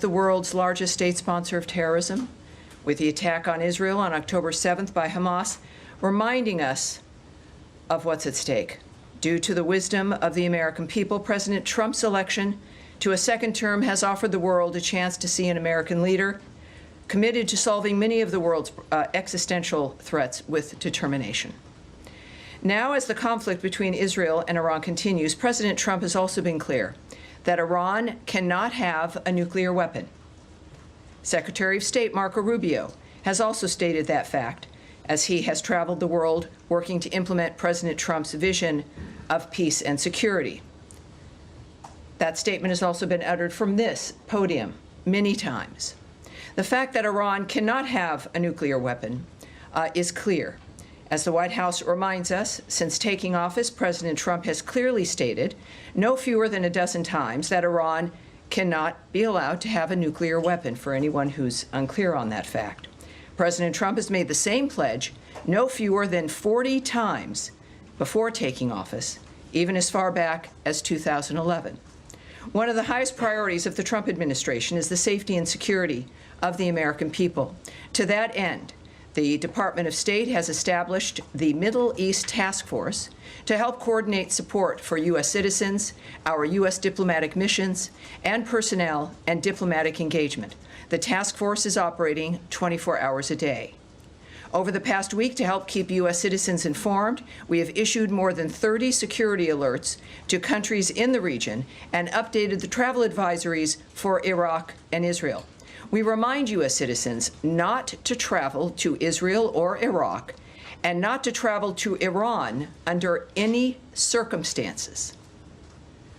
the world's largest state sponsor of terrorism, with the attack on Israel on October 7th by Hamas, reminding us of what's at stake. Due to the wisdom of the American people, President Trump's election to a second term has offered the world a chance to see an American leader committed to solving many of the world's existential threats with determination. Now, as the conflict between Israel and Iran continues, President Trump has also been clear that Iran cannot have a nuclear weapon. Secretary of State Marco Rubio has also stated that fact, as he has traveled the world working to implement President Trump's vision of peace and security. That statement has also been uttered from this podium many times. The fact that Iran cannot have a nuclear weapon is clear. As the White House reminds us, since taking office, President Trump has clearly stated no fewer than a dozen times that Iran cannot be allowed to have a nuclear weapon, for anyone who's unclear on that fact. President Trump has made the same pledge no fewer than 40 times before taking office, even as far back as 2011. One of the highest priorities of the Trump administration is the safety and security of the American people. To that end, the Department of State has established the Middle East Task Force to help coordinate support for U.S. citizens, our U.S. diplomatic missions, and personnel and diplomatic engagement. The task force is operating 24 hours a day. Over the past week, to help keep U.S. citizens informed, we have issued more than 30 security alerts to countries in the region and updated the travel advisories for Iraq and Israel. We remind U.S. citizens not to travel to Israel or Iraq and not to travel to Iran under any circumstances.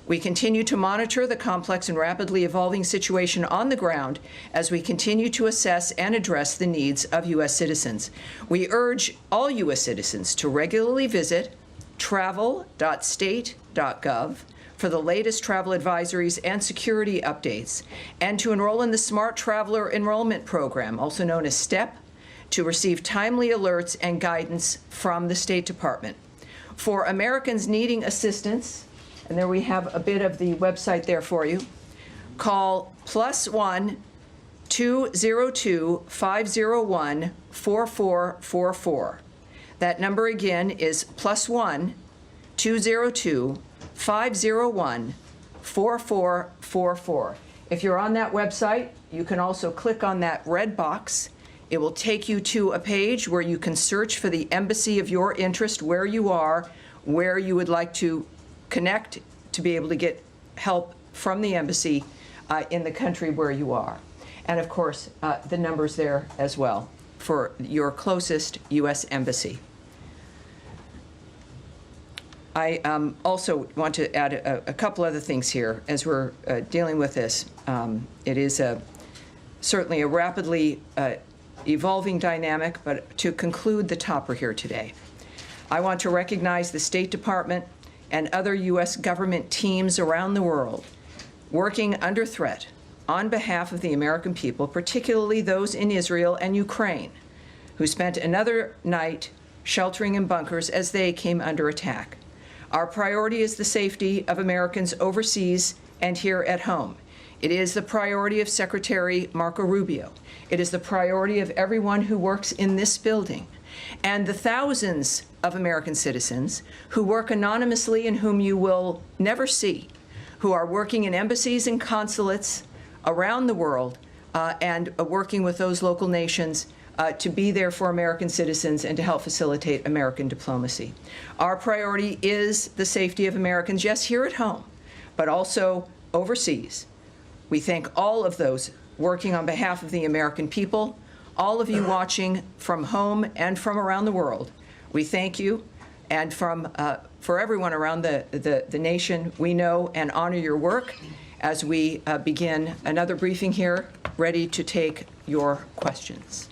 We continue to monitor the complex and rapidly evolving situation on the ground as we continue to assess and address the needs of U.S. citizens. We urge all U.S. citizens to regularly visit travel.state.gov for the latest travel advisories and security updates, and to enroll in the Smart Traveler Enrollment Program, also known as STEP, to receive timely alerts and guidance from the State Department. For Americans needing assistance, and there we have a bit of the website there for you, call +1 202 501 4444. That number again is +1 202 501 4444. If you're on that website, you can also click on that red box. It will take you to a page where you can search for the embassy of your interest, where you are, where you would like to connect to be able to get help from the embassy in the country where you are. And of course, the number's there as well for your closest U.S. embassy. I also want to add a couple other things here as we're dealing with this. It is certainly a rapidly evolving dynamic, but to conclude the topper here today, I want to recognize the State Department and other U.S. government teams around the world working under threat on behalf of the American people, particularly those in Israel and Ukraine, who spent another night sheltering in bunkers as they came under attack. Our priority is the safety of Americans overseas and here at home. It is the priority of Secretary Marco Rubio. It is the priority of everyone who works in this building, and the thousands of American citizens who work anonymously and whom you will never see, who are working in embassies and consulates around the world and working with those local nations to be there for American citizens and to help facilitate American diplomacy. Our priority is the safety of Americans, yes, here at home, but also overseas. We thank all of those working on behalf of the American people, all of you watching from home and from around the world. We thank you, and for everyone around the nation, we know and honor your work as we begin another briefing here, ready to take your questions.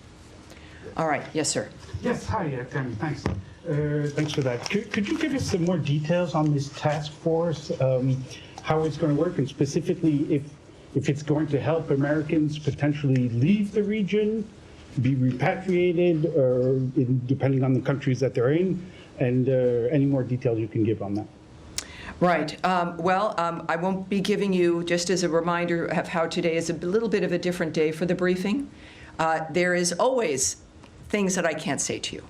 All right, yes, sir. Yes, hi, Tammy, thanks. Thanks for that. Could you give us some more details on this task force, how it's going to work, and specifically if it's going to help Americans potentially leave the region, be repatriated, or depending on the countries that they're in, and any more details you can give on that? Right. I won't be giving you, just as a reminder of how today is a little bit of a different day for the briefing. There is always things that I can't say to you.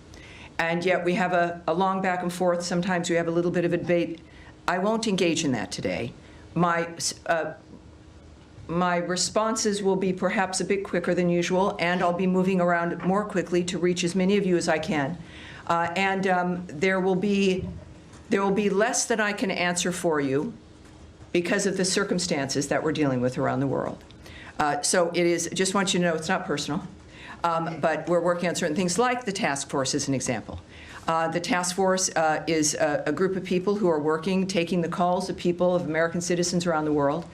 And yet we have a long back and forth. Sometimes we have a little bit of a debate. I won't engage in that today. My responses will be perhaps a bit quicker than usual, and I'll be moving around more quickly to reach as many of you as I can. There will be less than I can answer for you because of the circumstances that we're dealing with around the world. So it is, just want you to know, it's not personal, but we're working on certain things like the task force as an example. The task force is a group of people who are working, taking the calls of people, of American citizens around the world,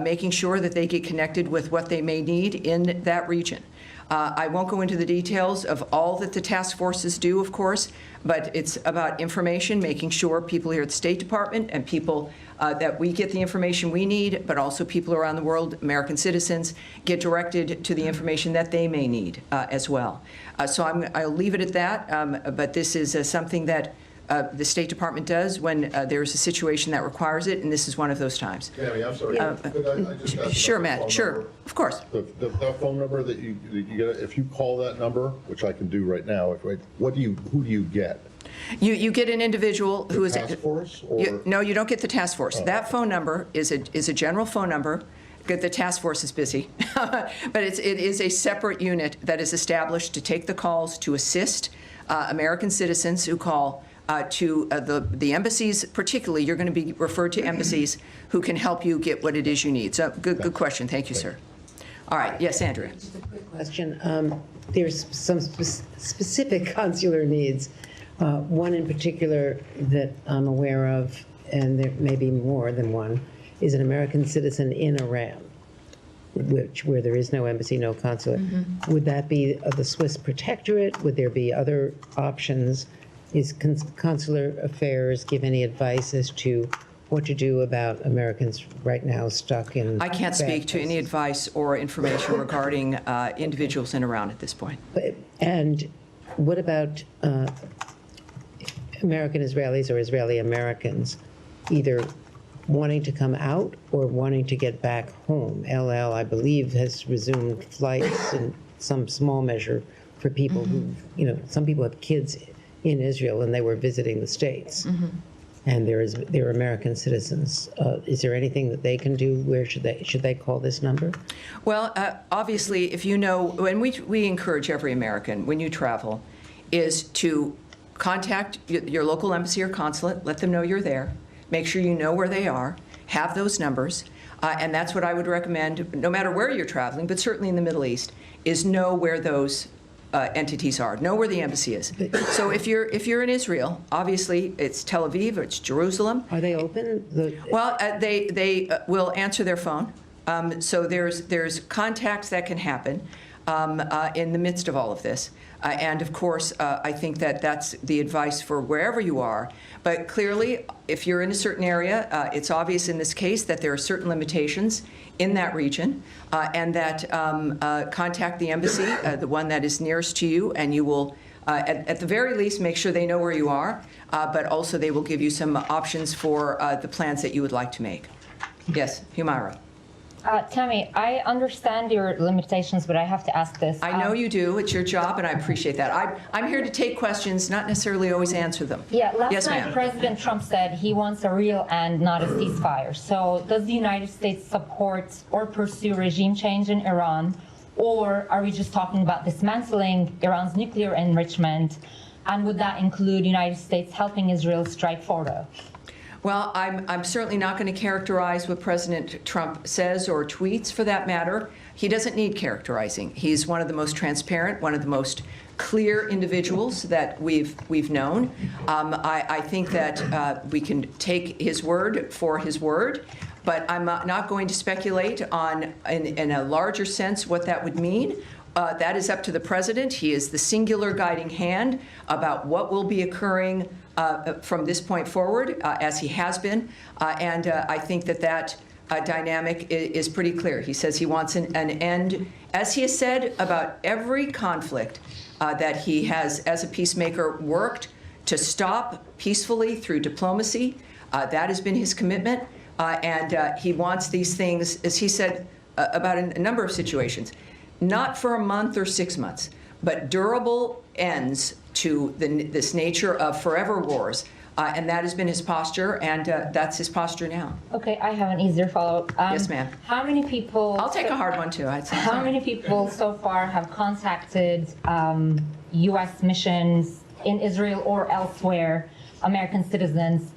making sure that they get connected with what they may need in that region. I won't go into the details of all that the task forces do, of course, but it's about information, making sure people here at the State Department and people that we get the information we need, but also people around the world, American citizens, get directed to the information that they may need as well. So I'll leave it at that, but this is something that the State Department does when there's a situation that requires it, and this is one of those times. Tammy, I'm sorry. Could I just ask Sure, about the Matt, phone sure, number? of course. The phone number that you get, if you call that number, which I can do right now, who do you get? You get an individual who is... Task force? Or? No, you don't get the task force. That phone number is a general phone number. The task force is busy, but it is a separate unit that is established to take the calls to assist American citizens who call to the embassies. Particularly, you're going to be referred to embassies who can help you get what it is you need. So good question. Thank you, sir. All right. Yes, Andrea. Just a quick question. There's some specific consular needs. One in particular that I'm aware of, and there may be more than one, is an American citizen in Iran, where there is no embassy, no consulate. Mm-hmm. Would that be the Swiss protectorate? Would there be other options? Is consular affairs give any advice as to what to do about Americans right now stuck in... I can't speak to any advice or information regarding individuals in Iran at this point. And what about American Israelis or Israeli Americans either wanting to come out or wanting to get back home? LL, I believe, has resumed flights in some small measure for people who, some people have kids in Israel and they were visiting the States. And they're American citizens. Is there anything that they can do? Where should they call this number? Well, obviously, if you know, and we encourage every American when you travel, is to contact your local embassy or consulate, let them know you're there, make sure you know where they are, have those numbers, and that's what I would recommend, no matter where you're traveling, but certainly in the Middle East, is know where those entities are, know where the embassy is. So if you're in Israel, obviously it's Tel Aviv or it's Jerusalem. Are they open? Well, they will answer their phone. So there's contacts that can happen in the midst of all of this. And of course, I think that's the advice for wherever you are. But clearly, if you're in a certain area, it's obvious in this case that there are certain limitations in that region, and that contact the embassy, the one that is nearest to you, and you will, at the very least, make sure they know where you are, but also they will give you some options for the plans that you would like to make. Yes, Humaira. Tammy, I understand your limitations, but I have to ask this. I know you do. It's your job, and I appreciate that. I'm here to take questions, not necessarily always answer them. Yeah, last Yes, night ma'am. President Trump said he wants a real end, not a ceasefire. So does the United States support or pursue regime change in Iran, or are we just talking about dismantling Iran's nuclear enrichment, and would that include the United States helping Israel strike Fordo? Well, I'm certainly not going to characterize what President Trump says or tweets, for that matter. He doesn't need characterizing. He's one of the most transparent, one of the most clear individuals that we've known. I think that we can take his word for his word, but I'm not going to speculate on, in a larger sense, what that would mean. That is up to the president. He is the singular guiding hand about what will be occurring from this point forward, as he has been. And I think that dynamic is pretty clear. He says he wants an end, as he has said about every conflict that he has, as a peacemaker, worked to stop peacefully through diplomacy. That has been his commitment, and he wants these things, as he said about a number of situations, not for a month or 6 months, but durable ends to this nature of forever wars. And that has been his posture, and that's his posture now. Okay, I have an easier follow-up. Yes, ma'am. How many people... I'll take a hard one, too. I'd say. How many people so far have contacted U.S. missions in Israel or elsewhere, American citizens,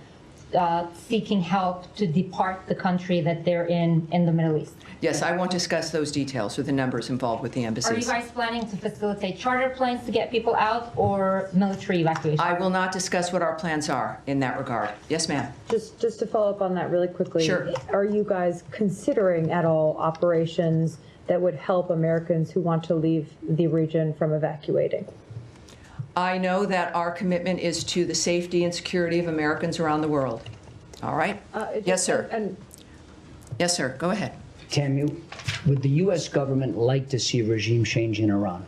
seeking help to depart the country that they're in the Middle East? Yes, I won't discuss those details or the numbers involved with the embassies. Are you guys planning to facilitate charter planes to get people out or military evacuation? I will not discuss what our plans are in that regard. Yes, ma'am. Just to follow up on that really quickly. Sure. Are you guys considering at all operations that would help Americans who want to leave the region from evacuating? I know that our commitment is to the safety and security of Americans around the world. All right? Yes, sir. Yes, sir. Go ahead. Tammy, would the U.S. government like to see a regime change in Iran?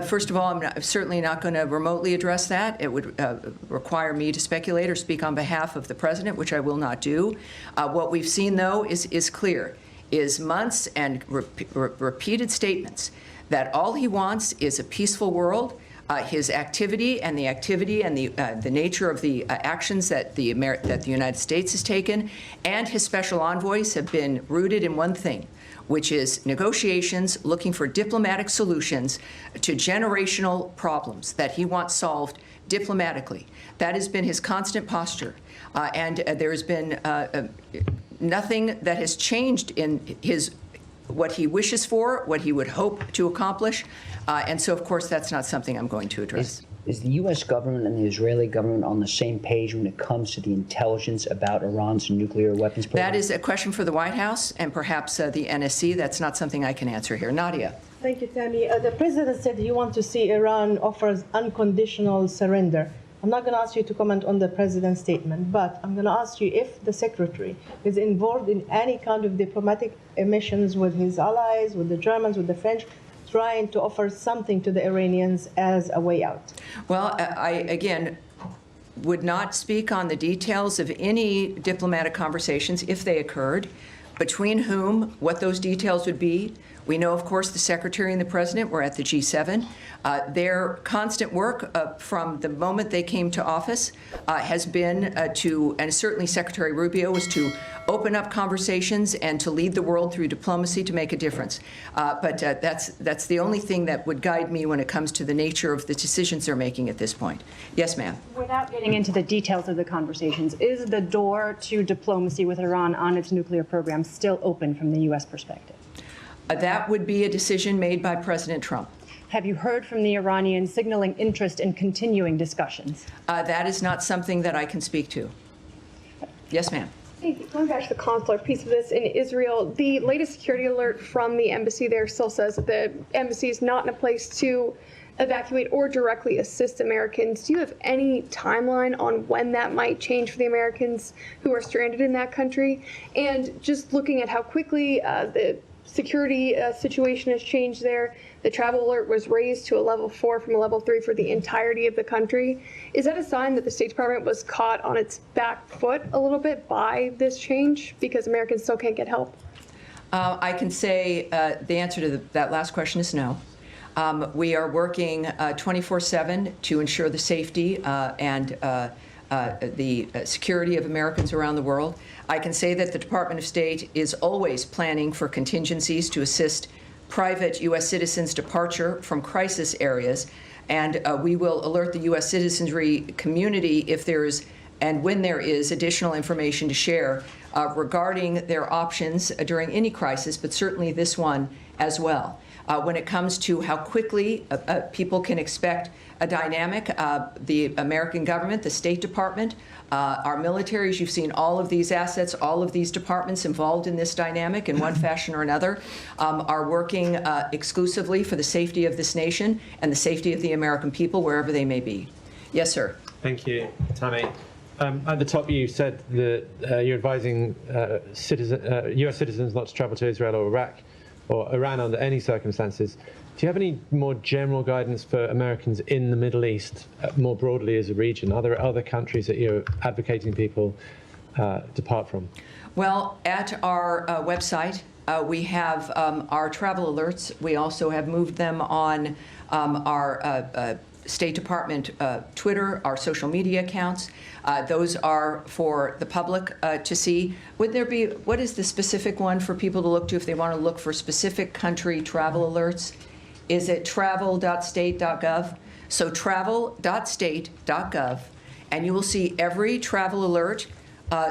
First of all, I'm certainly not going to remotely address that. It would require me to speculate or speak on behalf of the president, which I will not do. What we've seen, though, is clear, is months and repeated statements that all he wants is a peaceful world. His activity and the nature of the actions that the United States has taken and his special envoys have been rooted in one thing, which is negotiations, looking for diplomatic solutions to generational problems that he wants solved diplomatically. That has been his constant posture. And there has been nothing that has changed in what he wishes for, what he would hope to accomplish. And so, of course, that's not something I'm going to address. Is the U.S. government and the Israeli government on the same page when it comes to the intelligence about Iran's nuclear weapons program? That is a question for the White House and perhaps the NSC. That's not something I can answer here. Nadia. Thank you, Tammy. The president said he wants to see Iran offers unconditional surrender. I'm not going to ask you to comment on the president's statement, but I'm going to ask you if the secretary is involved in any kind of diplomatic missions with his allies, with the Germans, with the French, trying to offer something to the Iranians as a way out. Well, I, again, would not speak on the details of any diplomatic conversations, if they occurred, between whom, what those details would be. We know, of course, the Secretary and the President were at the G7. Their constant work from the moment they came to office has been to, and certainly Secretary Rubio, was to open up conversations and to lead the world through diplomacy to make a difference. But that's the only thing that would guide me when it comes to the nature of the decisions they're making at this point. Yes, ma'am. Without getting into the details of the conversations, is the door to diplomacy with Iran on its nuclear program still open from the U.S. perspective? That would be a decision made by President Trump. Have you heard from the Iranians signaling interest in continuing discussions? That is not something that I can speak to. Yes, ma'am. Going back to the consular piece of this in Israel, the latest security alert from the embassy there still says that the embassy is not in a place to evacuate or directly assist Americans. Do you have any timeline on when that might change for the Americans who are stranded in that country? And just looking at how quickly the security situation has changed there, the travel alert was raised to a level 4 from a level 3 for the entirety of the country. Is that a sign that the State Department was caught on its back foot a little bit by this change because Americans still can't get help? I can say the answer to that last question is no. We are working 24/7 to ensure the safety and the security of Americans around the world. I can say that the Department of State is always planning for contingencies to assist private U.S. citizens' departure from crisis areas, and we will alert the U.S. citizenry community if there is and when there is additional information to share regarding their options during any crisis, but certainly this one as well. When it comes to how quickly people can expect a dynamic, the American government, the State Department, our militaries, you've seen all of these assets, all of these departments involved in this dynamic in one fashion or another, are working exclusively for the safety of this nation and the safety of the American people, wherever they may be. Yes, sir. Thank you, Tammy. At the top, you said that you're advising U.S. citizens not to travel to Israel or Iraq or Iran under any circumstances. Do you have any more general guidance for Americans in the Middle East, more broadly as a region? Are there other countries that you're advocating people depart from? Well, at our website, we have our travel alerts. We also have moved them on our State Department Twitter, our social media accounts. Those are for the public to see. Would there be, what is the specific one for people to look to if they want to look for specific country travel alerts? Is it travel.state.gov? So travel.state.gov, and you will see every travel alert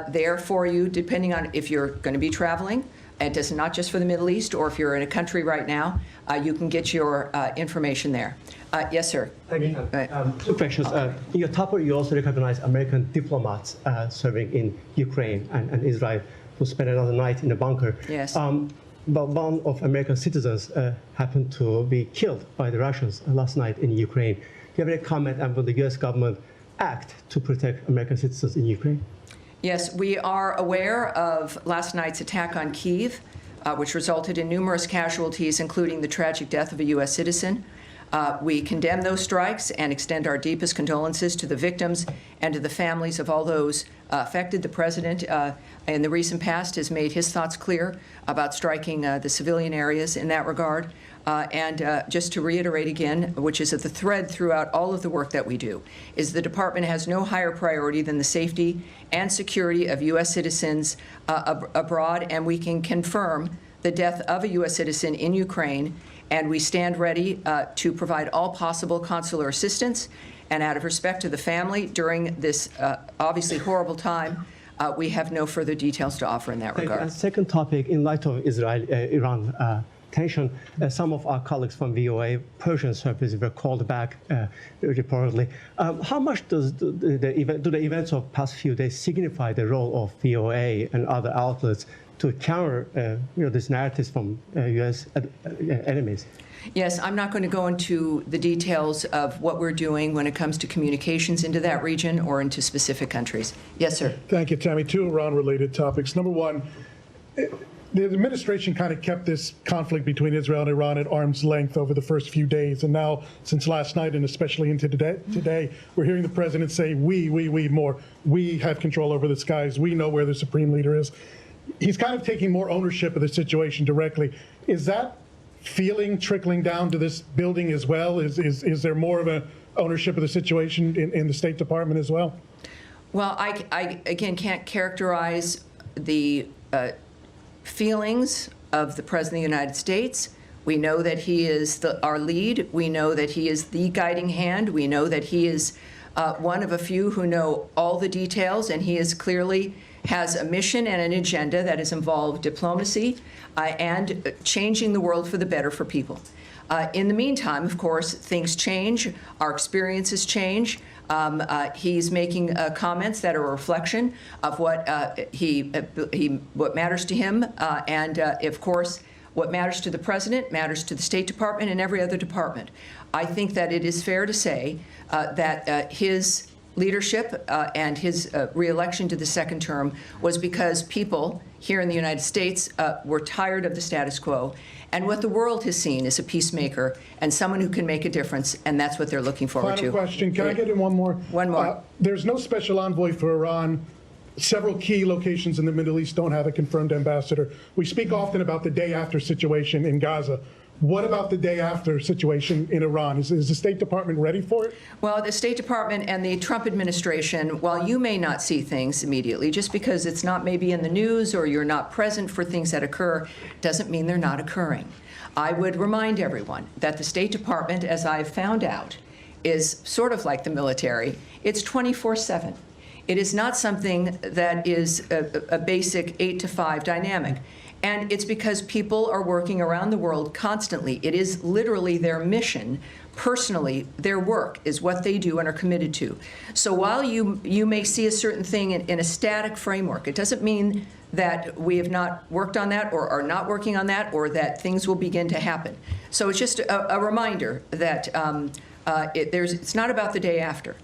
there for you, depending on if you're going to be traveling. It is not just for the Middle East, or if you're in a country right now, you can get your information there. Yes, sir. Thank you. Two questions. In your topic, you also recognize American diplomats serving in Ukraine and Israel who spent another night in a bunker. Yes. But one of American citizens happened to be killed by the Russians last night in Ukraine. Do you have any comment on will the U.S. government act to protect American citizens in Ukraine? Yes, we are aware of last night's attack on Kyiv, which resulted in numerous casualties, including the tragic death of a U.S. citizen. We condemn those strikes and extend our deepest condolences to the victims and to the families of all those affected. The president, in the recent past, has made his thoughts clear about striking the civilian areas in that regard. And just to reiterate again, which is at the thread throughout all of the work that we do, is the department has no higher priority than the safety and security of U.S. citizens abroad, and we can confirm the death of a U.S. citizen in Ukraine, and we stand ready to provide all possible consular assistance. And out of respect to the family during this obviously horrible time, we have no further details to offer in that regard. And second topic, in light of Israel-Iran tension, some of our colleagues from VOA Persian services were called back reportedly. How much do the events of past few days signify the role of VOA and other outlets to counter these narratives from U.S. enemies? Yes, I'm not going to go into the details of what we're doing when it comes to communications into that region or into specific countries. Yes, sir. Thank you, Tammy. Two Iran-related topics. Number one, the administration kind of kept this conflict between Israel and Iran at arm's length over the first few days. And now, since last night and especially into today, we're hearing the president say, we more. We have control over the skies. We know where the supreme leader is. He's kind of taking more ownership of the situation directly. Is that feeling trickling down to this building as well? Is there more of an ownership of the situation in the State Department as well? Well, I again, can't characterize the feelings of the President of the United States. We know that he is our lead. We know that he is the guiding hand. We know that he is one of a few who know all the details, and he is clearly has a mission and an agenda that has involved diplomacy and changing the world for the better for people. In the meantime, of course, things change. Our experiences change. He's making comments that are a reflection of what what matters to him, and of course, what matters to the president matters to the State Department and every other department. I think that it is fair to say that his leadership and his re-election to the second term was because people here in the United States were tired of the status quo. And what the world has seen is a peacemaker and someone who can make a difference, and that's what they're looking forward to. Final question. Can I get in one more? One more. There's no special envoy for Iran. Several key locations in the Middle East don't have a confirmed ambassador. We speak often about the day after situation in Gaza. What about the day after situation in Iran? Is the State Department ready for it? Well, the State Department and the Trump administration, while you may not see things immediately, just because it's not maybe in the news or you're not present for things that occur, doesn't mean they're not occurring. I would remind everyone that the State Department, as I've found out, is sort of like the military. It's 24/7. It is not something that is a basic 8 to 5 dynamic. And it's because people are working around the world constantly. It is literally their mission. Personally, their work is what they do and are committed to. So while you may see a certain thing in a static framework, it doesn't mean that we have not worked on that or are not working on that or that things will begin to happen. So it's just a reminder that it's not about the day after.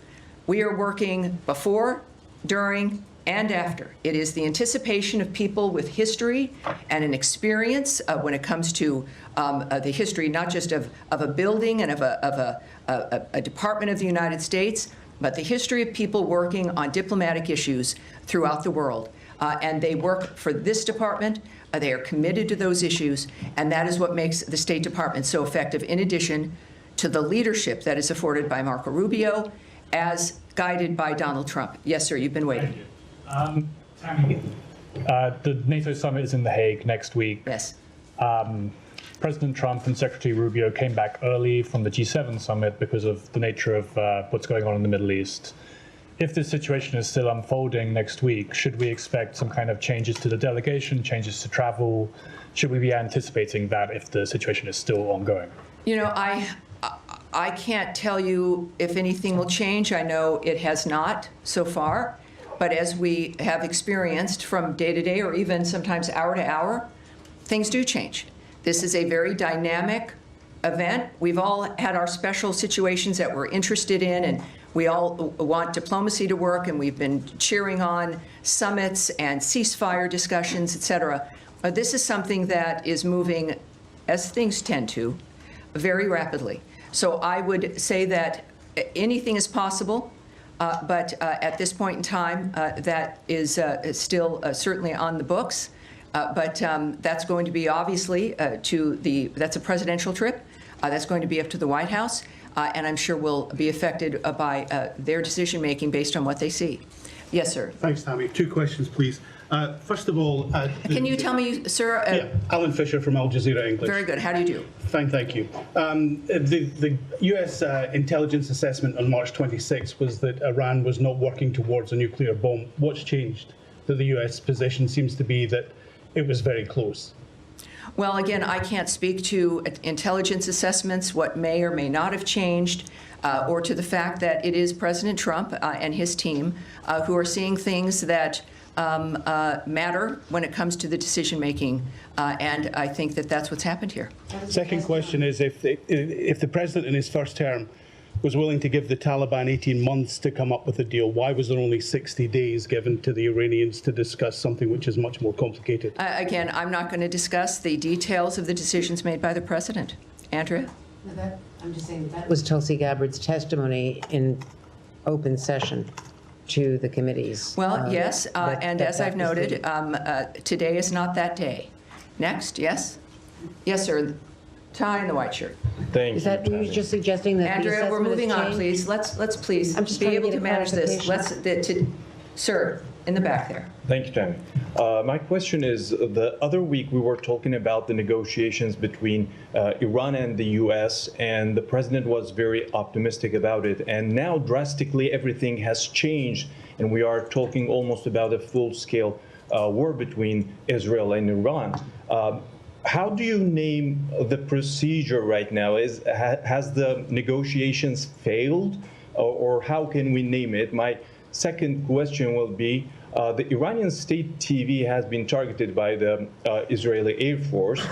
We are working before, during, and after. It is the anticipation of people with history and an experience when it comes to the history, not just of a building and of a department of the United States, but the history of people working on diplomatic issues throughout the world. And they work for this department. They are committed to those issues, and that is what makes the State Department so effective, in addition to the leadership that is afforded by Marco Rubio, as guided by Donald Trump. Yes, sir, you've been waiting. Tammy, the NATO summit is in The Hague next week. Yes. President Trump and Secretary Rubio came back early from the G7 summit because of the nature of what's going on in the Middle East. If this situation is still unfolding next week, should we expect some kind of changes to the delegation, changes to travel? Should we be anticipating that if the situation is still ongoing? You know, I can't tell you if anything will change. I know it has not so far. But as we have experienced from day to day, or even sometimes hour to hour, things do change. This is a very dynamic event. We've all had our special situations that we're interested in, and we all want diplomacy to work, and we've been cheering on summits and ceasefire discussions, et cetera. This is something that is moving, as things tend to, very rapidly. So I would say that anything is possible, but at this point in time, that is still certainly on the books. But that's going to be obviously that's a presidential trip. That's going to be up to the White House, and I'm sure will be affected by their decision-making based on what they see. Yes, sir. Thanks, Tammy. 2 questions, please. First of all... Can you tell me, sir? Yeah, Alan Fisher from Al Jazeera English. Very good. How do you do? Fine, thank you. The U.S. intelligence assessment on March 26 was that Iran was not working towards a nuclear bomb. What's changed? That the U.S. position seems to be that it was very close. Well, again, I can't speak to intelligence assessments, what may or may not have changed, or to the fact that it is President Trump and his team who are seeing things that matter when it comes to the decision-making, and I think that that's what's happened here. Second question is, if the president in his first term was willing to give the Taliban 18 months to come up with a deal, why was there only 60 days given to the Iranians to discuss something which is much more complicated? Again, I'm not going to discuss the details of the decisions made by the president. Andrea? I'm just saying that was Tulsi Gabbard's testimony in open session to the committees. Well, yes, and as I've noted, today is not that day. Next, yes? Yes, sir. Tie in the white shirt. Thank you. Is that you just suggesting that Andrea, we're moving on, please. Let's please be able to manage this. Sir, in the back there. Thank you, Tammy. My question is, the other week we were talking about the negotiations between Iran and the U.S., and the president was very optimistic about it. And now drastically everything has changed, and we are talking almost about a full-scale war between Israel and Iran. How do you name the procedure right now? Has the negotiations failed, or how can we name it? My second question will be, the Iranian state TV has been targeted by the Israeli Air Force.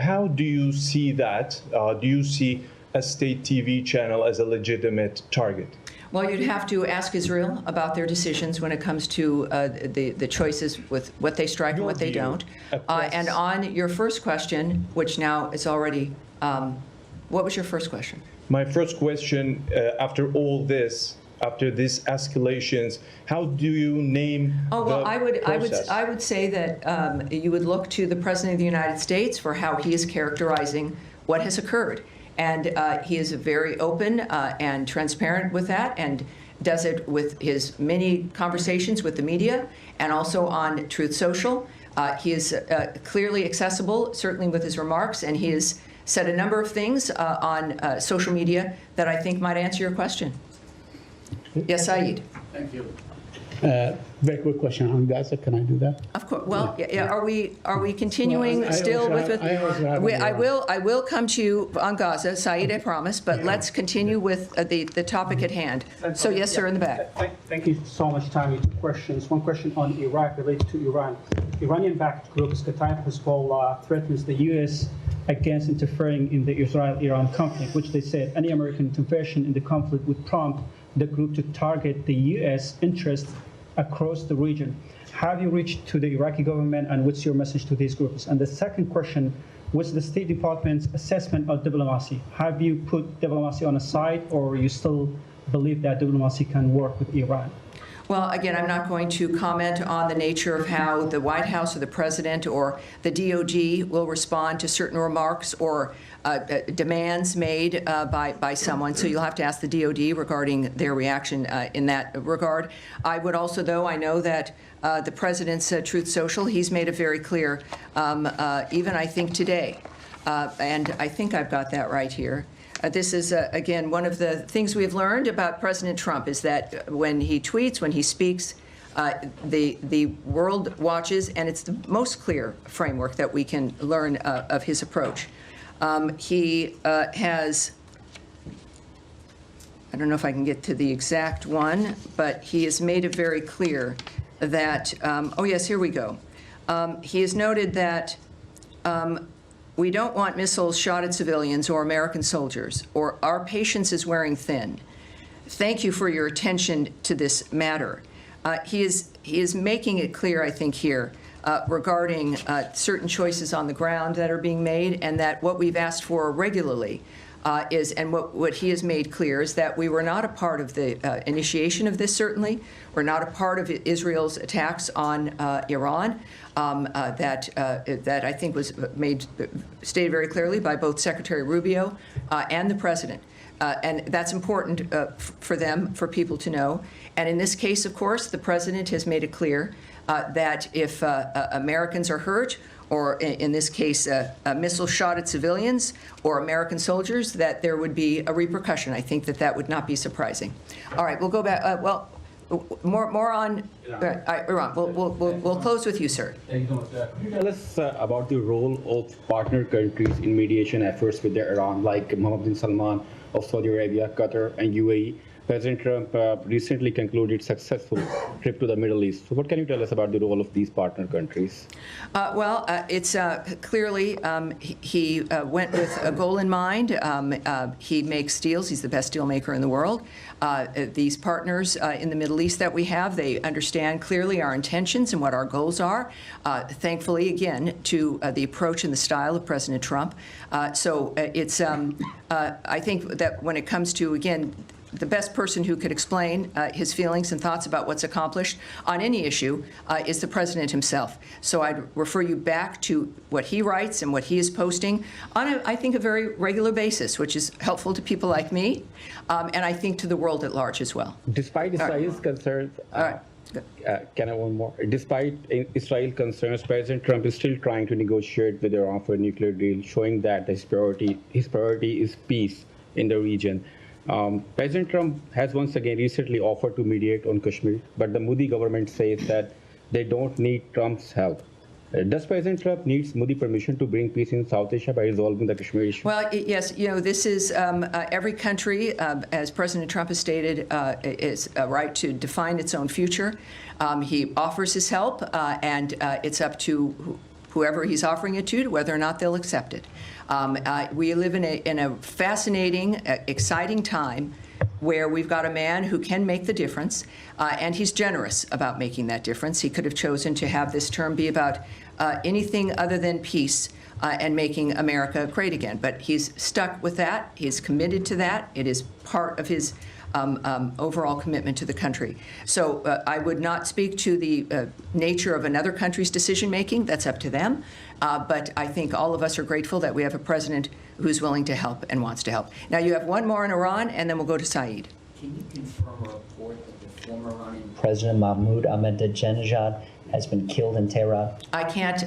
How do you see that? Do you see a state TV channel as a legitimate target? Well, you'd have to ask Israel about their decisions when it comes to the choices with what they strike and what they don't. And on your first question, which now is already, what was your first question? My first question, after all this, after these escalations, how do you name Oh, well, the process? I would say that you would look to the President of the United States for how he is characterizing what has occurred. And he is very open and transparent with that, and does it with his many conversations with the media and also on Truth Social. He is clearly accessible, certainly with his remarks, and he has said a number of things on social media that I think might answer your question. Yes, Saeed. Thank you. Very quick question on Gaza. Can I do that? Of course. Well, yeah, are we continuing still with? I will come to you on Gaza, Saeed, I promise. But let's continue with the topic at hand. So yes, sir, in the back. Thank you so much, Tammy. 2 questions. One question on Iraq related to Iran. Iranian-backed groups Qatar Hezbollah threatens the U.S. against interfering in the Israel-Iran conflict, which they said any American intervention in the conflict would prompt the group to target the U.S. interests across the region. Have you reached to the Iraqi government, and what's your message to these groups? And the second question, what's the State Department's assessment of diplomacy? Have you put diplomacy on a side, or are you still believe that diplomacy can work with Iran? Well, again, I'm not going to comment on the nature of how the White House or the President or the DOD will respond to certain remarks or demands made by someone. So you'll have to ask the DOD regarding their reaction in that regard. I would also, though, I know that the President's Truth Social, he's made it very clear, even I think today, and I think I've got that right here. This is, again, one of the things we've learned about President Trump is that when he tweets, when he speaks, the world watches, and it's the most clear framework that we can learn of his approach. He has, I don't know if I can get to the exact one, but he has made it very clear that, oh yes, here we go. He has noted that we don't want missiles shot at civilians or American soldiers, or our patience is wearing thin. Thank you for your attention to this matter. He is making it clear, I think, here regarding certain choices on the ground that are being made, and that what we've asked for regularly is, and what he has made clear is that we were not a part of the initiation of this, certainly. We're not a part of Israel's attacks on Iran. That I think was stated very clearly by both Secretary Rubio and the President. And that's important for them, for people to know. And in this case, of course, the President has made it clear that if Americans are hurt, or in this case, a missile shot at civilians or American soldiers, that there would be a repercussion. I think that would not be surprising. All right, we'll go back. More on Iran. We'll close with you, sir. Thank you so much. Could you tell us about the role of partner countries in mediation efforts with Iran, like Mohammed bin Salman of Saudi Arabia, Qatar, and UAE? President Trump recently concluded successful trip to the Middle East. So what can you tell us about the role of these partner countries? It's clearly he went with a goal in mind. He makes deals. He's the best deal maker in the world. These partners in the Middle East that we have, they understand clearly our intentions and what our goals are. Thankfully, again, to the approach and the style of President Trump. So it's, I think that when it comes to, again, the best person who could explain his feelings and thoughts about what's accomplished on any issue is the President himself. So I'd refer you back to what he writes and what he is posting on, I think, a very regular basis, which is helpful to people like me, and I think to the world at large as well. Despite Israel's concerns, can I one more? Despite Israel concerns, President Trump is still trying to negotiate with Iran for a nuclear deal, showing that his priority is peace in the region. President Trump has once again recently offered to mediate on Kashmir, but the Modi government says that they don't need Trump's help. Does President Trump need Modi permission to bring peace in South Asia by resolving the Kashmir issue? Well, yes, this is every country, as President Trump has stated, is a right to define its own future. He offers his help, and it's up to whoever he's offering it to whether or not they'll accept it. We live in a fascinating, exciting time where we've got a man who can make the difference, and he's generous about making that difference. He could have chosen to have this term be about anything other than peace and making America great again. But he's stuck with that. He's committed to that. It is part of his overall commitment to the country. So I would not speak to the nature of another country's decision-making. That's up to them. But I think all of us are grateful that we have a president who's willing to help and wants to help. Now, you have one more in Iran, and then we'll go to Saeed. Can you confirm a report that the former Iranian President Mahmoud Ahmadinejad has been killed in Tehran? I can't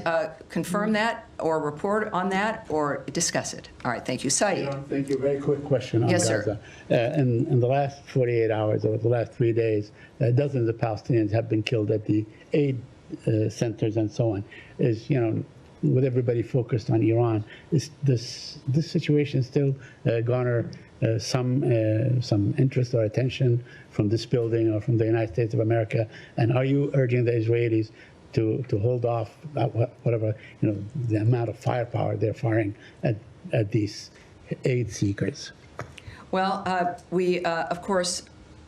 confirm that or report on that or discuss it. All right, thank you. Saeed. Thank you. Very quick question on Yes, Gaza. sir. In the last 48 hours or the last 3 days, dozens of Palestinians have been killed at the aid centers and so on. With everybody focused on Iran, is this situation still garner some interest or attention from this building or from the United States of America? And are you urging the Israelis to hold off whatever the amount of firepower they're firing at these aid seekers? Well, we of course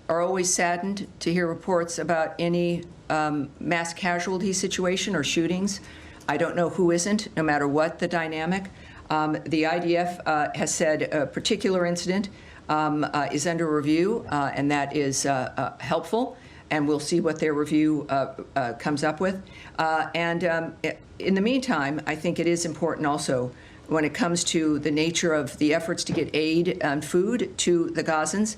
are always saddened to hear reports about any mass casualty situation or shootings. I don't know who isn't, no matter what the dynamic. The IDF has said a particular incident is under review, and that is helpful, and we'll see what their review comes up with. In the meantime, I think it is important also when it comes to the nature of the efforts to get aid and food to the Gazans.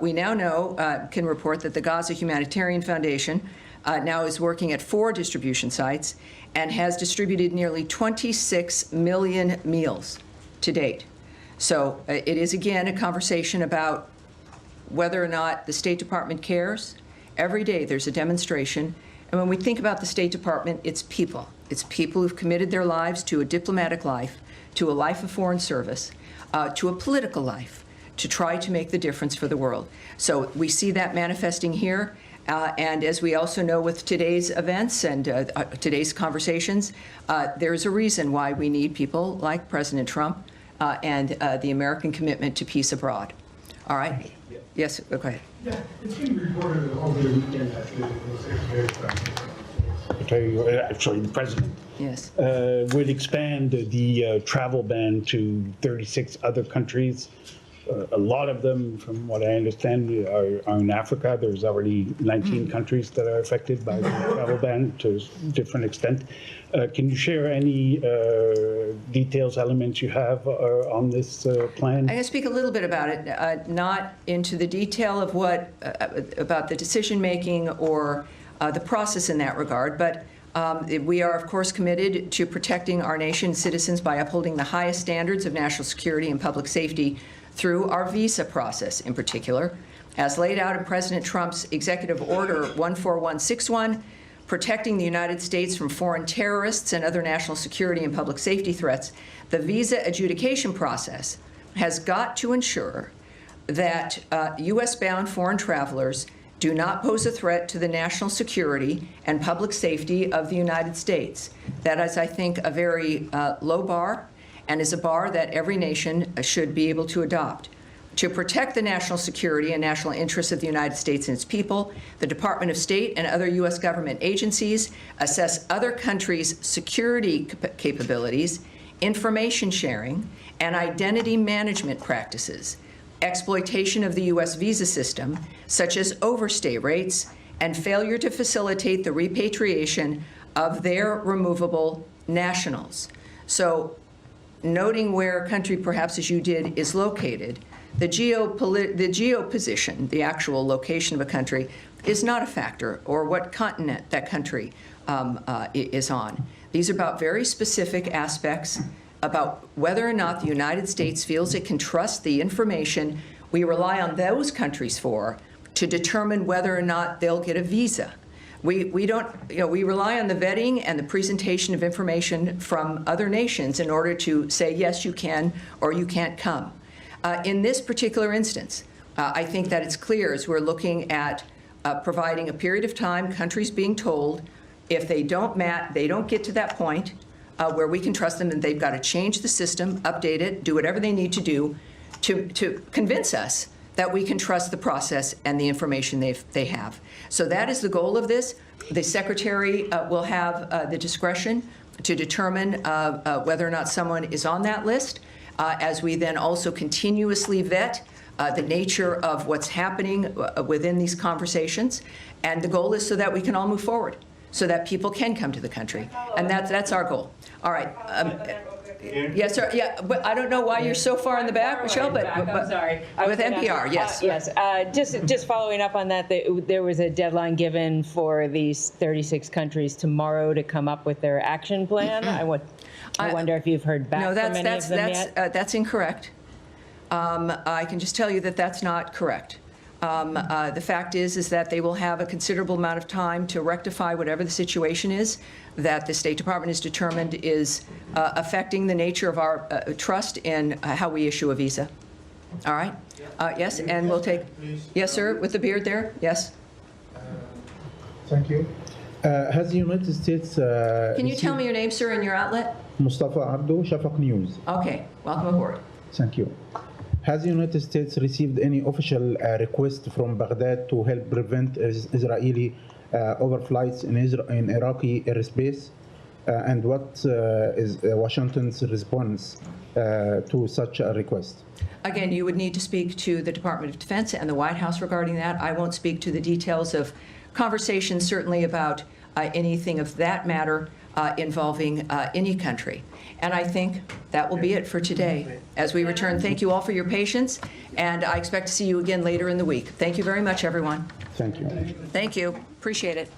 We now know, can report that the Gaza Humanitarian Foundation now is working at 4 distribution sites and has distributed nearly 26 million meals to date. So it is, again, a conversation about whether or not the State Department cares. Every day there's a demonstration. And when we think about the State Department, it's people. It's people who've committed their lives to a diplomatic life, to a life of foreign service, to a political life, to try to make the difference for the world. So we see that manifesting here. And as we also know with today's events and today's conversations, there's a reason why we need people like President Trump and the American commitment to peace abroad. All right? Yes, go ahead. Yeah, it's been reported over the weekend that the president yes. Would expand the travel ban to 36 other countries. A lot of them, from what I understand, are in Africa. There's already 19 countries that are affected by the travel ban to a different extent. Can you share any details, elements you have on this plan? I'm going to speak a little bit about it, not into the detail of what, about the decision-making or the process in that regard, but we are, of course, committed to protecting our nation's citizens by upholding the highest standards of national security and public safety through our visa process in particular, as laid out in President Trump's Executive Order 14161, protecting the United States from foreign terrorists and other national security and public safety threats. The visa adjudication process has got to ensure that U.S.-bound foreign travelers do not pose a threat to the national security and public safety of the United States. That is, I think, a very low bar, and is a bar that every nation should be able to adopt. To protect the national security and national interests of the United States and its people, the Department of State and other U.S. government agencies assess other countries' security capabilities, information sharing, and identity management practices, exploitation of the U.S. visa system, such as overstay rates, and failure to facilitate the repatriation of their removable nationals. So, noting where a country, perhaps as you did, is located, the geo position, the actual location of a country, is not a factor, or what continent that country is on. These are about very specific aspects about whether or not the United States feels it can trust the information we rely on those countries for to determine whether or not they'll get a visa. We don't, we rely on the vetting and the presentation of information from other nations in order to say, yes, you can, or you can't come. In this particular instance, I think that it's clear as we're looking at providing a period of time, countries being told if they don't get to that point where we can trust them, and they've got to change the system, update it, do whatever they need to do to convince us that we can trust the process and the information they have. So that is the goal of this. The Secretary will have the discretion to determine whether or not someone is on that list, as we then also continuously vet the nature of what's happening within these conversations. And the goal is so that we can all move forward, so that people can come to the country. And that's our goal. All right. Yes, sir. Yeah, but I don't know why you're so far in the back, Michelle, but I'm sorry. With NPR, yes. Yes. Just following up on that, there was a deadline given for these 36 countries tomorrow to come up with their action plan. I wonder if you've heard back from any of them yet? That's incorrect. I can just tell you that that's not correct. The fact is that they will have a considerable amount of time to rectify whatever the situation is that the State Department has determined is affecting the nature of our trust in how we issue a visa. All right? Yes, and we'll take, yes, sir, with the beard there, yes. Thank you. Has the United States... Can you tell me your name, sir, and your outlet? Mustafa Abdo, Shafaq News. Okay, welcome aboard. Thank you. Has the United States received any official request from Baghdad to help prevent Israeli overflights in Iraqi airspace? And what is Washington's response to such a request? Again, you would need to speak to the Department of Defense and the White House regarding that. I won't speak to the details of conversations, certainly about anything of that matter involving any country. And I think that will be it for today. As we return, thank you all for your patience, and I expect to see you again later in the week. Thank you very much, everyone. Thank you. Thank you. Appreciate it.